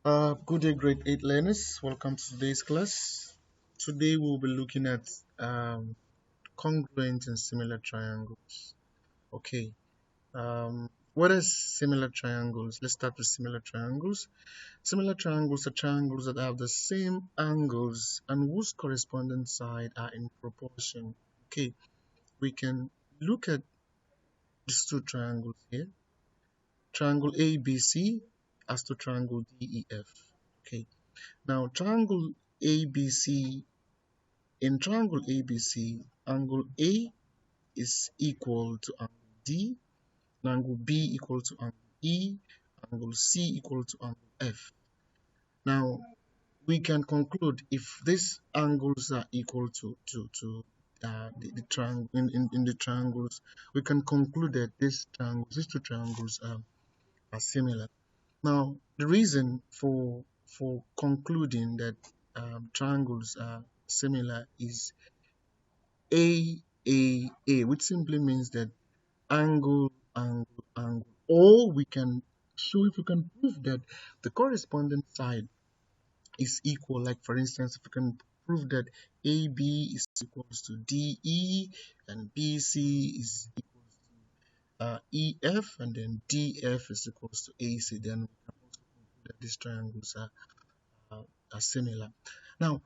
Good day, grade 8 learners. Welcome to today's class. Today we'll be looking at congruent and similar triangles. Okay, what are similar triangles? Let's start with similar triangles. Similar triangles are triangles that have the same angles and whose corresponding sides are in proportion. Okay, we can look at these two triangles here. Triangle ABC as to triangle DEF. Okay, now triangle ABC. In triangle ABC, angle A is equal to angle D, and angle B equal to angle E, angle C equal to angle F. Now, we can conclude if these angles are equal to the triangle in the triangles, we can conclude that these two triangles are similar. Now, the reason for concluding that triangles are similar is AAA, which simply means that angle, angle, angle. Or we can show if we can prove that the corresponding side is equal. Like for instance, if we can prove that AB is equals to DE and BC is equals to EF and then DF is equals to AC, then we can also conclude that these triangles are similar. Now,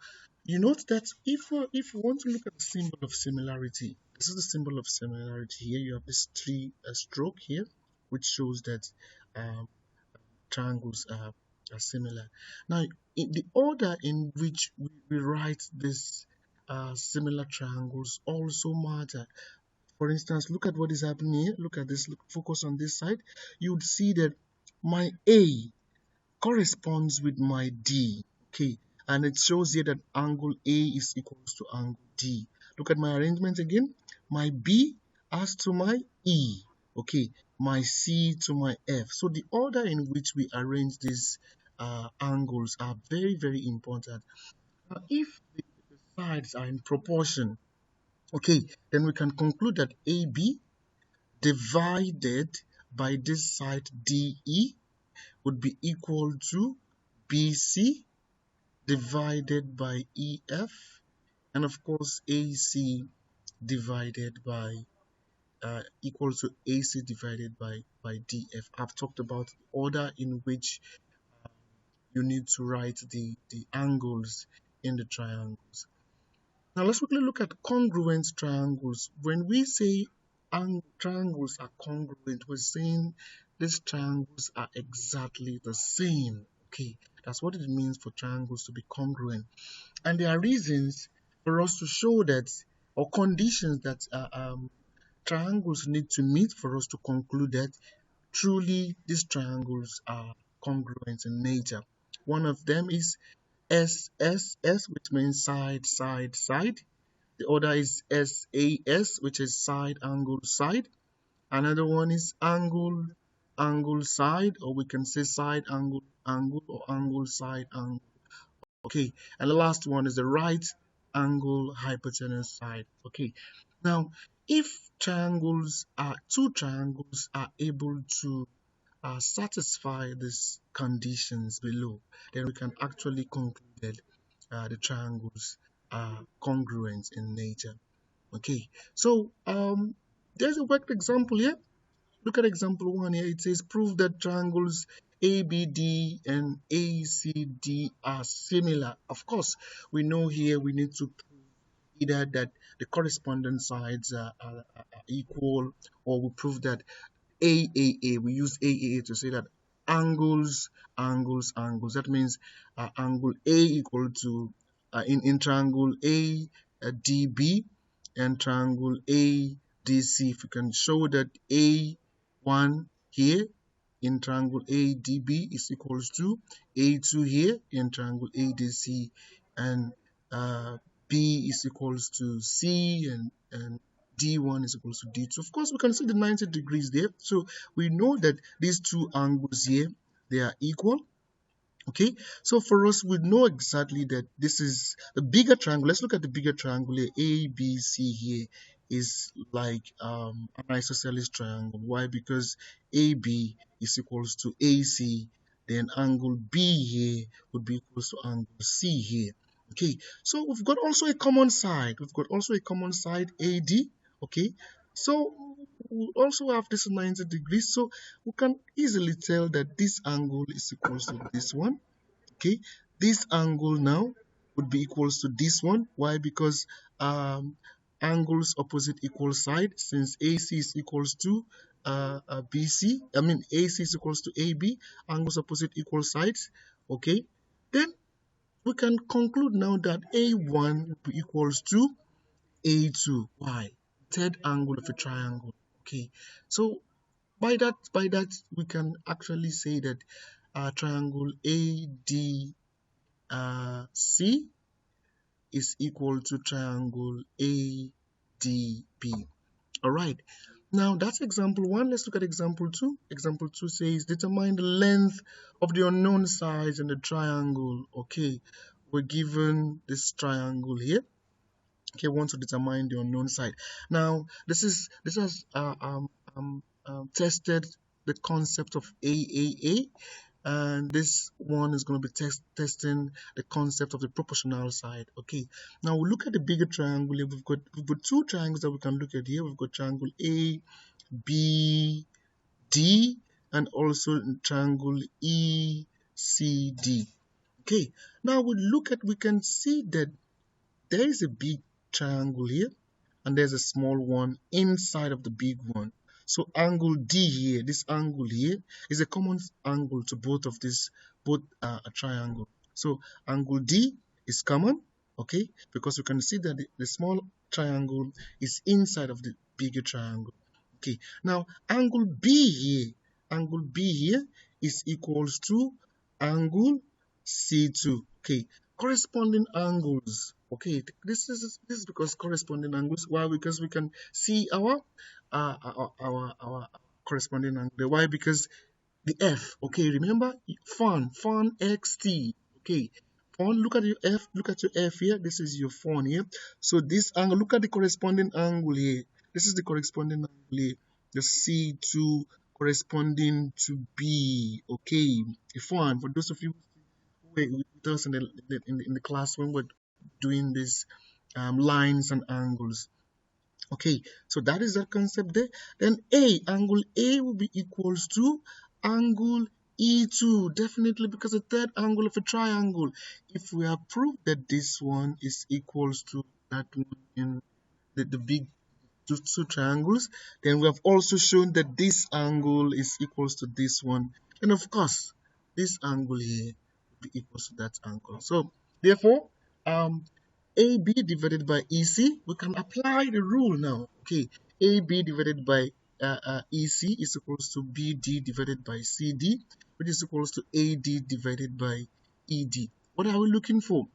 you note that if you want to look at the symbol of similarity, this is the symbol of similarity. Here you have this three stroke here, which shows that um, triangles are similar. Now, in the order in which we write these similar triangles also matter. For instance, look at what is happening here. Look at this. Focus on this side. You would see that my A corresponds with my D. Okay, and it shows here that angle A is equals to angle D. Look at my arrangement again. My B as to my E. Okay, my C to my F. So the order in which we arrange these angles are very, very important. Now, if the sides are in proportion, okay, then we can conclude that AB divided by this side DE would be equal to BC divided by EF, and of course AC divided by equal to AC divided by DF. I've talked about the order in which you need to write the angles in the triangles. Now let's quickly look at congruent triangles. When we say triangles are congruent, we're saying these triangles are exactly the same. Okay, that's what it means for triangles to be congruent. And there are reasons for us to show that, or conditions that triangles need to meet for us to conclude that truly these triangles are congruent in nature. One of them is SSS, which means side, side, side. The other is SAS, which is side, angle, side. Another one is angle, angle, side, or we can say side, angle, angle, or angle, side, angle. Okay, and the last one is the right angle hypotenuse side. Okay, now if two triangles are able to satisfy these conditions below, then we can actually conclude that the triangles are congruent in nature. Okay, so there's a worked example here. Look at example 1 here. It says prove that triangles ABD and ACD are similar. Of course, we know here we need to prove either that the corresponding sides are equal, or we prove that AAA, we use AAA to say that angles, angles, angles. That means angle A equal to, in triangle A, DB, and triangle ADC. If we can show that A1 here in triangle ADB is equals to A2 here in triangle ADC, and B is equals to C, and D1 is equals to D2. Of course, we can see the 90 degrees there. So we know that these two angles here, they are equal. Okay, so for us, we know exactly that this is the bigger triangle. Let's look at the bigger triangle here. ABC here is like an isosceles triangle. Why? Because AB is equals to AC then angle B here would be equals to angle C here. Okay, so we've got also a common side. We've got also a common side AD. Okay, so we also have this 90 degrees. So we can easily tell that this angle is equals to this one. Okay, this angle now would be equals to this one. Why? Because angles opposite equal side, since AC is equals to BC, I mean AC is equals to AB, angles opposite equal sides. Okay, then we can conclude now that A1 will be equals to A2. Why? Third angle of a triangle. Okay, so by that we can actually say that triangle ADC is equal to triangle ADB. All right. Now that's example one. Let's look at example two. Example two says determine the length of the unknown sides in the triangle. Okay, we're given this triangle here. Okay, we want to determine the unknown side. Now this has tested the concept of AAA, and this one is going to be testing the concept of the proportional side. Okay, now we look at the bigger triangle here. We've got two triangles that we can look at here. We've got triangle A, B, D, and also triangle E, C, D. Okay, now we can see that there is a big triangle here and there's a small one inside of the big one. So angle D here, this angle here, is a common angle to both a triangle. So angle D is common, okay, because you can see that the small triangle is inside of the bigger triangle. Okay, now angle B here is equals to angle C2. Okay, corresponding angles. Okay, this is because corresponding angles. Why? Because we can see our corresponding angle. Why? Because the F. Okay, remember fun xt. Okay, fun. Look at your F. Look at your F here. This is your fun here. So this angle. Look at the corresponding angle here. This is the corresponding angle here. The C2 corresponding to B. Okay, fun. For those of you who were with us in the class when we're doing these lines and angles. Okay, so that is that concept there. Then angle A will be equals to angle E2, definitely, because the third angle of a triangle. If we have proved that this one is equals to that one in the big two triangles, then we have also shown that this angle is equals to this one. And of course, this angle here will be equals to that angle. So therefore, AB divided by EC, we can apply the rule now. Okay, AB divided by EC is equals to BD divided by CD, which is equals to AD divided by ED. What are we looking for?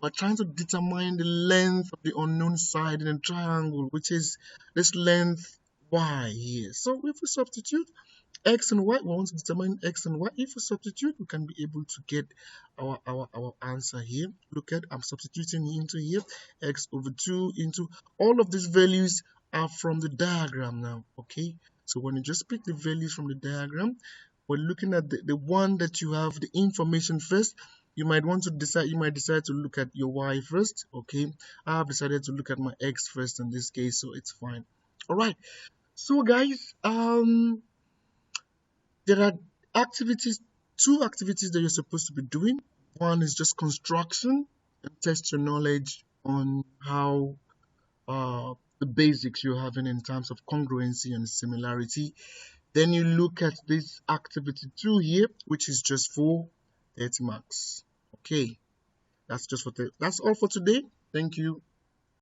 We're trying to determine the length of the unknown side in a triangle, which is this length y here. So if we substitute x and y, we want to determine x and y. If we substitute, we can be able to get our answer here. Look at, I'm substituting into here, x over 2 into, all of these values are from the diagram now. Okay, so when you just pick the values from the diagram, we're looking at the one that you have the information first. You might decide to look at your y first. Okay, I have decided to look at my x first in this case, so it's fine. All right, so guys, there are two activities that you're supposed to be doing. One is just construction and test your knowledge on how the basics you're having in terms of congruency and similarity. Then you look at this activity 2 here, which is just for 30 marks. Okay, that's all for today. Thank you.